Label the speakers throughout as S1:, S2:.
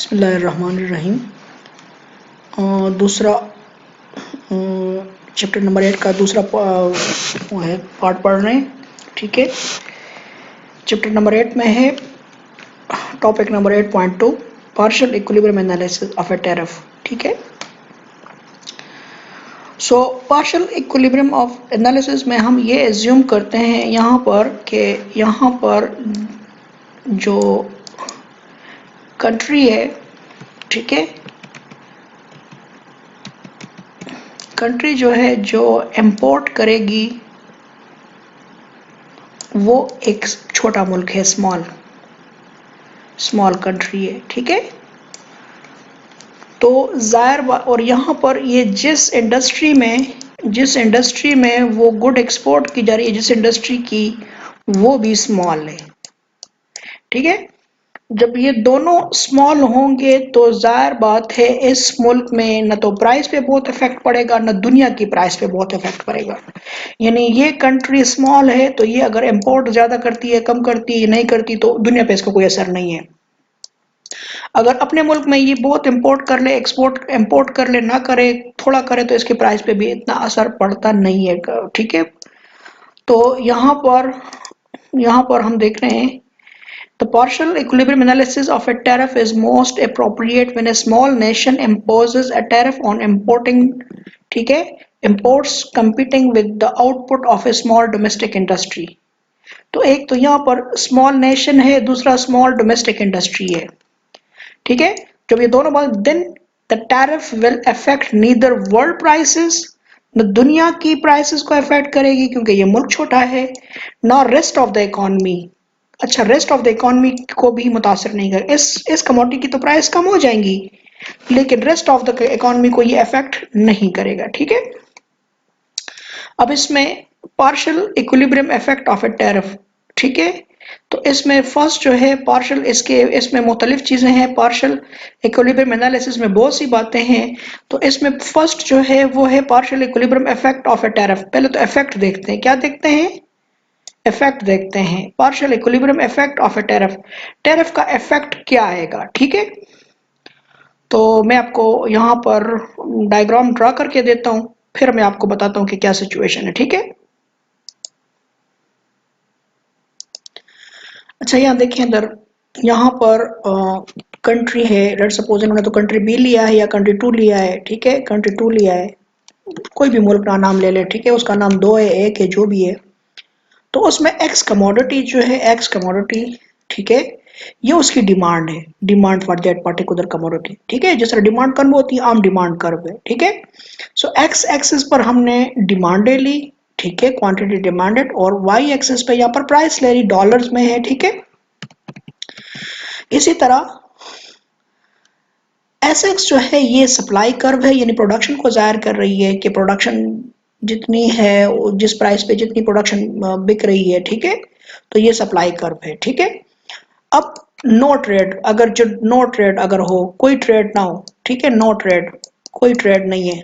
S1: बिस्मिल्लाहिर्रहमानिर्रहीम। दूसरा chapter number 8 का दूसरा पार्ट पढ़ रहे हैं। ठीक है, चैप्टर नंबर 8 में है topic number 8.2 partial equilibrium analysis of A tariff. ठीक है, so partial equilibrium of analysis में हम ये एज्यूम करते हैं यहाँ पर कि यहाँ पर जो कंट्री है, ठीक है, कंट्री जो है जो इंपोर्ट करेगी वो एक छोटा मुल्क है, स्मॉल कंट्री है। ठीक है, तो जाहिर और यहाँ पर ये जिस इंडस्ट्री में वो गुड एक्सपोर्ट की जा रही है, जिस इंडस्ट्री की, वो भी स्मॉल है। ठीक है, जब ये दोनों स्मॉल होंगे तो जाहिर बात है इस मुल्क में न तो प्राइस पे बहुत इफेक्ट पड़ेगा, न दुनिया की प्राइस पे बहुत इफेक्ट पड़ेगा। यानी ये कंट्री स्मॉल है तो ये अगर इंपोर्ट ज्यादा करती है, कम करती है, नहीं करती, तो दुनिया पे इसका कोई असर नहीं है। अगर अपने मुल्क में ये बहुत इंपोर्ट कर ले, इंपोर्ट कर ले, ना करे, थोड़ा करे, तो इसके प्राइस पे भी इतना असर पड़ता नहीं है। ठीक है, तो यहाँ पर हम देख रहे हैं the partial equilibrium analysis of a tariff is most appropriate when a small nation imposes a tariff on importing, ठीक है, imports competing with the output of a small domestic industry। तो एक तो यहाँ पर स्मॉल नेशन है, दूसरा small domestic industry है। ठीक है, जब ये दोनों बात, then the tariff will affect neither world prices, न दुनिया की प्राइसेस को अफेक्ट करेगी क्योंकि ये मुल्क छोटा है, न रेस्ट ऑफ द इकोनॉमी। अच्छा, रेस्ट ऑफ द इकोनॉमी को भी मुतासर नहीं कर, इस कमोडिटी की तो प्राइस कम हो जाएंगी लेकिन रेस्ट ऑफ द इकोनॉमी को ये अफेक्ट नहीं करेगा। ठीक है, अब इसमें partial equilibrium effect of A tariff. ठीक है, तो इसमें फर्स्ट जो है पार्शियल, इसमें मुख्तलिफ चीजें हैं। पार्शियल इक्विलिब्रियम एनालिसिस में बहुत सी बातें हैं, तो इसमें फर्स्ट जो है वो है partial equilibrium effect of A tariff. पहले तो इफेक्ट देखते हैं, क्या देखते हैं, इफेक्ट देखते हैं। Partial equilibrium effect of A tariff, tariff का इफेक्ट क्या आएगा। ठीक है, तो मैं आपको यहाँ पर डायग्राम ड्रा करके देता हूँ, फिर मैं आपको बताता हूँ कि क्या सिचुएशन है। ठीक है, अच्छा यहाँ देखिए, इधर यहाँ पर कंट्री है, लेट सपोज इन्होंने तो कंट्री बी लिया है या कंट्री 2 लिया है। ठीक है, कंट्री 2 लिया है, कोई भी मुल्क का नाम ले ले। ठीक है, उसका नाम 2 है, 1 है, जो भी है। तो उसमें एक्स कमोडिटी जो है, एक्स कमोडिटी, ठीक है, ये उसकी डिमांड है, demand for that particular commodity. ठीक है, जिस तरह डिमांड कर्व होती है, आम डिमांड कर्व है। ठीक है, सो एक्स एक्सिस पर हमने डिमांड ली, ठीक है, क्वांटिटी डिमांडेड, और वाई एक्सिस पे यहाँ पर प्राइस ले रही, डॉलर्स में है। ठीक है, इसी तरह एस एक्स जो है ये सप्लाई कर्व है, यानी प्रोडक्शन को जाहिर कर रही है कि प्रोडक्शन जितनी है, जिस प्राइस पे जितनी प्रोडक्शन बिक रही है। ठीक है, तो ये सप्लाई कर्व है। ठीक है, अब नो ट्रेड, अगर जो नो ट्रेड अगर हो, कोई ट्रेड ना हो, ठीक है, नो ट्रेड, कोई ट्रेड नहीं है,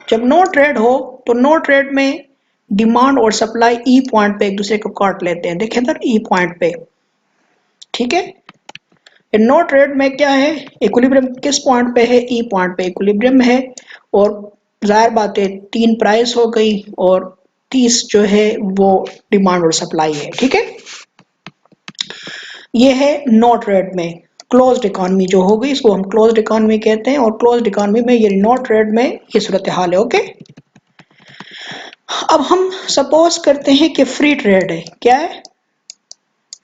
S1: जब नो ट्रेड हो तो नो ट्रेड में डिमांड और सप्लाई ई पॉइंट पे एक दूसरे को काट लेते हैं। देखें इधर ई पॉइंट पे। ठीक है, नो ट्रेड में क्या है, इक्विलिब्रियम किस पॉइंट पे है, ई पॉइंट पे इक्विलिब्रियम है, और जाहिर बात है 3 प्राइस हो गई और 30 जो है वो डिमांड और सप्लाई है। ठीक है, ये है नो ट्रेड में क्लोज्ड इकोनॉमी जो हो गई, इसको हम क्लोज्ड इकोनॉमी कहते हैं, और क्लोज्ड इकोनॉमी में ये नो ट्रेड में ये सूरत हाल है। ओके, अब हम सपोज करते हैं कि फ्री ट्रेड है। क्या है,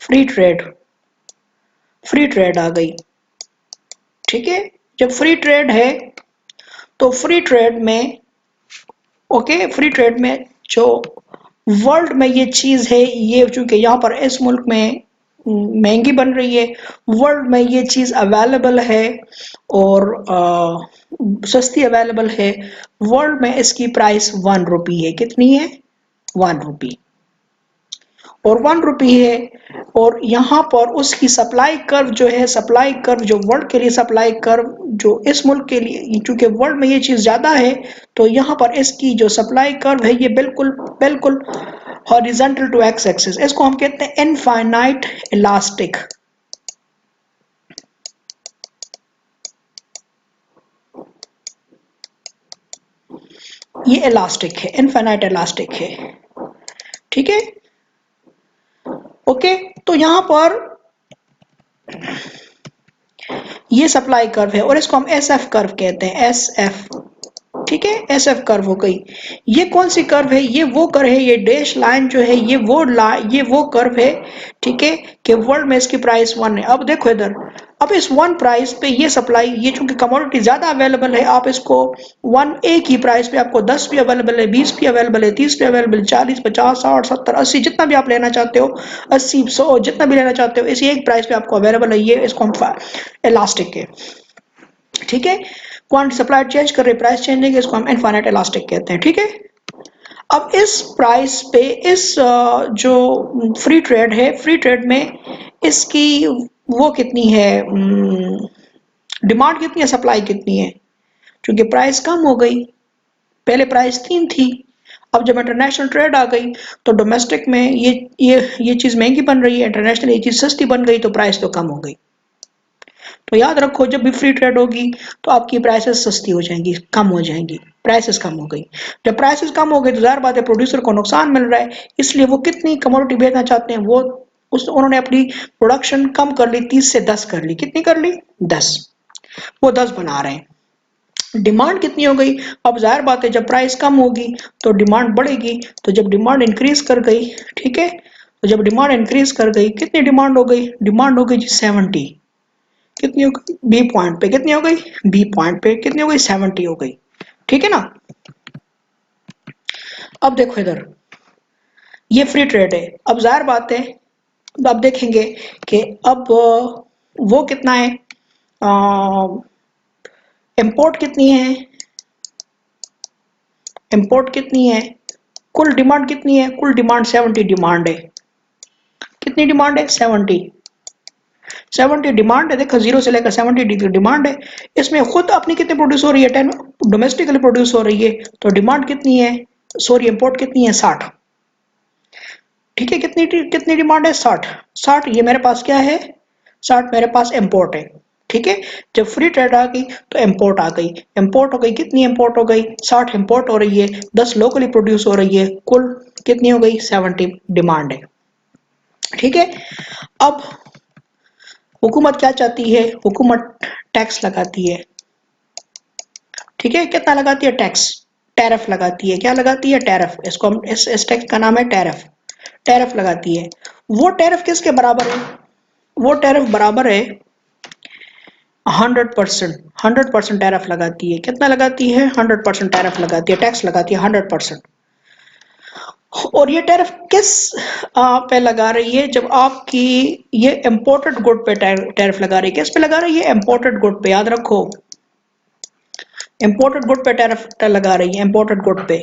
S1: फ्री ट्रेड, फ्री ट्रेड आ गई। ठीक है, जब फ्री ट्रेड है तो फ्री ट्रेड में, ओके, फ्री ट्रेड में जो वर्ल्ड में ये चीज है, ये चूंकि यहाँ पर इस मुल्क में महंगी बन रही है, वर्ल्ड में ये चीज अवेलेबल है और सस्ती अवेलेबल है। वर्ल्ड में इसकी प्राइस 1 रुपी है। कितनी है, 1 रुपी, और 1 रुपी है। और यहाँ पर उसकी सप्लाई कर्व जो है, सप्लाई कर्व जो वर्ल्ड के लिए सप्लाई कर्व, जो इस मुल्क के लिए, चूंकि वर्ल्ड में ये चीज ज्यादा है, तो यहाँ पर इसकी जो सप्लाई कर्व है ये बिल्कुल बिल्कुल हॉरिजॉन्टल टू एक्स एक्सिस, इसको हम कहते हैं इनफाइनाइट इलास्टिक। ये इलास्टिक है, इनफाइनाइट इलास्टिक है, ठीक है। ओके, तो यहां पर ये सप्लाई कर्व है और इसको हम एस एफ कर्व कहते हैं, एस एफ, ठीक है, एस एफ कर्व हो गई। ये कौन सी कर्व है? ये वो कर्व है, ये डैश लाइन जो है ये वो कर्व है, ठीक है, कि वर्ल्ड में इसकी प्राइस 1 है। अब देखो इधर, अब इस 1 प्राइस पे ये सप्लाई, ये चूंकि कमोडिटी ज्यादा अवेलेबल है, आप इसको 1 एक ही प्राइस पे आपको 10 भी अवेलेबल है, 20 भी अवेलेबल है, 30 भी अवेलेबल, 40, 50, 60, 70, 80 जितना भी आप लेना चाहते हो, 80, 100 जितना भी लेना चाहते हो, इसी एक प्राइस पे आपको अवेलेबल है। ये इसको हम इलास्टिक है, ठीक है, क्वांटिटी सप्लाई चेंज कर रही, प्राइस चेंज नहीं, इसको हम इनफाइनाइट इलास्टिक कहते हैं, ठीक है। अब इस प्राइस पे इस जो फ्री ट्रेड है, फ्री ट्रेड में इसकी वो कितनी है, डिमांड कितनी है, सप्लाई कितनी है, क्योंकि प्राइस कम हो गई, पहले प्राइस 3 थी, अब जब इंटरनेशनल ट्रेड आ गई तो डोमेस्टिक में ये चीज महंगी बन रही है, इंटरनेशनल ये चीज सस्ती बन गई, तो प्राइस तो कम हो गई। तो याद रखो, जब भी फ्री ट्रेड होगी तो आपकी प्राइसेस सस्ती हो जाएंगी, कम हो जाएंगी, प्राइसेस कम हो गई। जब प्राइसेस कम हो गई तो जाहिर बात है प्रोड्यूसर को नुकसान मिल रहा है, इसलिए वो कितनी कमोडिटी बेचना चाहते हैं, वो उन्होंने अपनी प्रोडक्शन कम कर ली, 30 से 10 कर ली, कितनी कर ली, 10, वो 10 बना रहे हैं। डिमांड कितनी हो गई? अब जाहिर बात है जब प्राइस कम होगी तो डिमांड बढ़ेगी, तो जब डिमांड इंक्रीज कर गई, ठीक है, तो जब डिमांड इंक्रीज कर गई, कितनी डिमांड हो गई, डिमांड हो गई जी 70, कितनी हो गई, बी पॉइंट पे कितनी हो गई, बी पॉइंट पे कितनी हो गई, 70 हो गई, ठीक है ना। अब देखो इधर, ये फ्री ट्रेड है, अब जाहिर बात है, अब देखेंगे कि अब वो कितना है, इंपोर्ट कितनी है, इंपोर्ट कितनी है, कुल डिमांड कितनी है, कुल डिमांड 70 डिमांड है, कितनी डिमांड है, 70, 70 डिमांड है, देखो 0 से लेकर 70 डिमांड है। इसमें खुद अपनी कितनी प्रोड्यूस हो रही है, 10 डोमेस्टिकली प्रोड्यूस हो रही है, तो डिमांड कितनी है, सॉरी इंपोर्ट कितनी है, 60, ठीक है, कितनी कितनी डिमांड है, 60, 60 ये मेरे पास क्या है, 60 मेरे पास इंपोर्ट है, ठीक है। जब फ्री ट्रेड आ गई तो इंपोर्ट आ गई, इंपोर्ट हो गई, कितनी इंपोर्ट हो गई, 60 इंपोर्ट हो रही है, 10 लोकली प्रोड्यूस हो रही है, कुल कितनी हो गई, 70 डिमांड है, ठीक है। अब हुकूमत क्या चाहती है, हुकूमत टैक्स लगाती है, ठीक है, कितना लगाती है, टैक्स, टैरिफ लगाती है, क्या लगाती है, टैरिफ, इसको हम इस टैक्स का नाम है टैरिफ, टैरिफ लगाती है। वो टैरिफ किसके बराबर है, वो टैरिफ बराबर है 100%, 100% टैरिफ लगाती है, कितना लगाती है, 100% टैरिफ लगाती है, टैक्स लगाती है 100%। और ये टैरिफ किस पे लगा रही है, जब आपकी ये इंपोर्टेड गुड पे टैरिफ लगा रही है, किस पे लगा रही है, इंपोर्टेड गुड पे, याद रखो, इंपोर्टेड गुड पे टैरिफ लगा रही है, इंपोर्टेड गुड पे।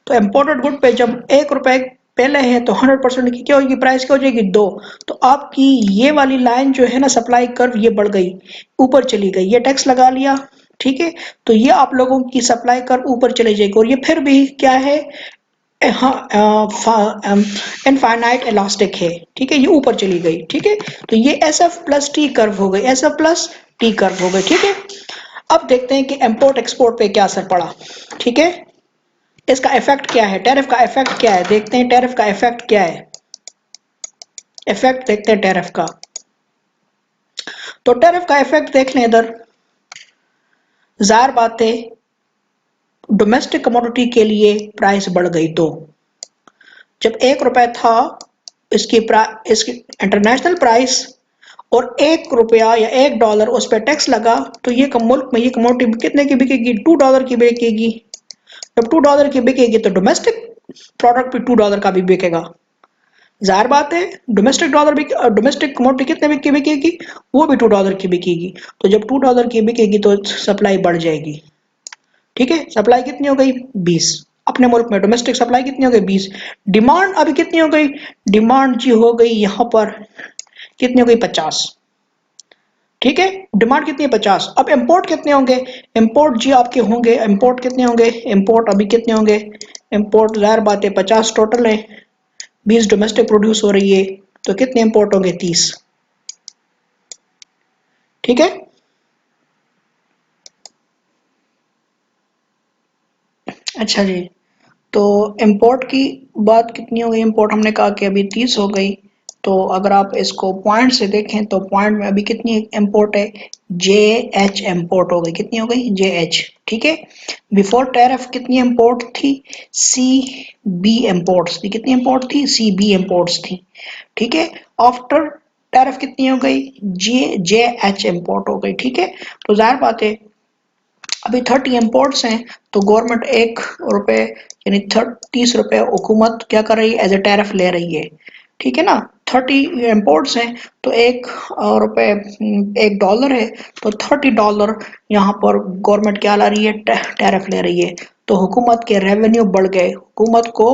S1: तो इंपोर्टेड गुड पे जब 1 रुपए पहले है तो 100% की क्या होगी, प्राइस क्या हो जाएगी, 2, तो आपकी ये वाली लाइन जो है ना, सप्लाई कर्व, ये बढ़ गई, ऊपर चली गई, ये टैक्स लगा लिया, ठीक है, तो ये आप लोगों की सप्लाई कर्व ऊपर चली जाएगी, और ये फिर भी क्या है, हाँ, इनफाइनाइट इलास्टिक है, ठीक है, ये ऊपर चली गई, ठीक है, तो ये S F plus T curve हो गई, S F plus T curve हो गई, ठीक है। अब देखते हैं कि इंपोर्ट एक्सपोर्ट पे क्या असर पड़ा, ठीक है, इसका इफेक्ट क्या है, टैरिफ का इफेक्ट क्या है, देखते हैं टैरिफ का इफेक्ट क्या है, इफेक्ट देखते हैं टैरिफ का। तो टैरिफ का इफेक्ट देख लें इधर, जाहिर बात है डोमेस्टिक कमोडिटी के लिए प्राइस बढ़ गई, तो जब 1 रुपए था इसकी इंटरनेशनल प्राइस, और 1 रुपया या $1 उस पर टैक्स लगा, तो ये मुल्क में ये कमोडिटी कितने की बिकेगी, $2 की बिकेगी। जब $2 की बिकेगी तो डोमेस्टिक प्रोडक्ट भी $2 का भी बिकेगा, जाहिर बात है, डोमेस्टिक कमोडिटी कितने की बिकेगी, वो भी $2 की बिकेगी, तो जब $2 की बिकेगी तो सप्लाई बढ़ जाएगी, ठीक है, सप्लाई कितनी हो गई, 20, अपने मुल्क में डोमेस्टिक सप्लाई कितनी हो गई, 20, डिमांड अभी कितनी हो गई, डिमांड जी हो गई यहाँ पर कितनी हो गई, 50, ठीक है, डिमांड कितनी है, 50। अब इंपोर्ट कितने होंगे, इंपोर्ट जी आपके होंगे, इंपोर्ट कितने होंगे, इंपोर्ट अभी कितने होंगे, इंपोर्ट जाहिर बात है 50 टोटल है, 20 डोमेस्टिक प्रोड्यूस हो रही है, तो कितने इंपोर्ट होंगे, 30, ठीक है। अच्छा जी, तो इंपोर्ट की बात कितनी हो गई, इंपोर्ट हमने कहा कि अभी 30 हो गई। तो अगर आप इसको पॉइंट से देखें तो पॉइंट में अभी कितनी इंपोर्ट है, जे एच इंपोर्ट हो गई, कितनी हो गई, जे एच। ठीक है, बिफोर टैरिफ कितनी इंपोर्ट थी, सी बी इंपोर्ट्स थी, कितनी इंपोर्ट थी, सी बी इंपोर्ट्स थी। ठीक है, आफ्टर टैरिफ कितनी हो गई, जे एच इंपोर्ट हो गई। ठीक है, तो जाहिर बात है अभी 30 इम्पोर्ट्स हैं, तो गवर्नमेंट 1 रुपए यानी 30 रुपए हुकूमत क्या कर रही है, एज ए टैरिफ ले रही है। ठीक है ना, 30 इम्पोर्ट्स हैं तो 1 रुपए, $1 है, तो $30 यहाँ पर गवर्नमेंट क्या ला रही है, टैरिफ ले रही है। तो हुकूमत के रेवेन्यू बढ़ गए, हुकूमत को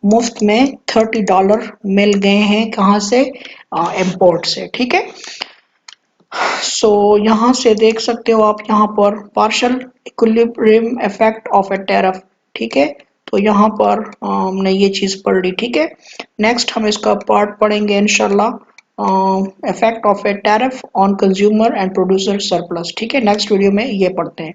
S1: मुफ्त में $30 मिल गए हैं, कहाँ से, इम्पोर्ट से। ठीक है, सो यहाँ से देख सकते हो आप यहाँ पर partial equilibrium effect of A tariff. ठीक है, तो यहाँ पर हमने ये चीज पढ़ ली। ठीक है, नेक्स्ट हम इसका पार्ट पढ़ेंगे इंशाल्लाह, effect of A tariff on consumer and producer surplus. ठीक है, नेक्स्ट वीडियो में ये पढ़ते हैं।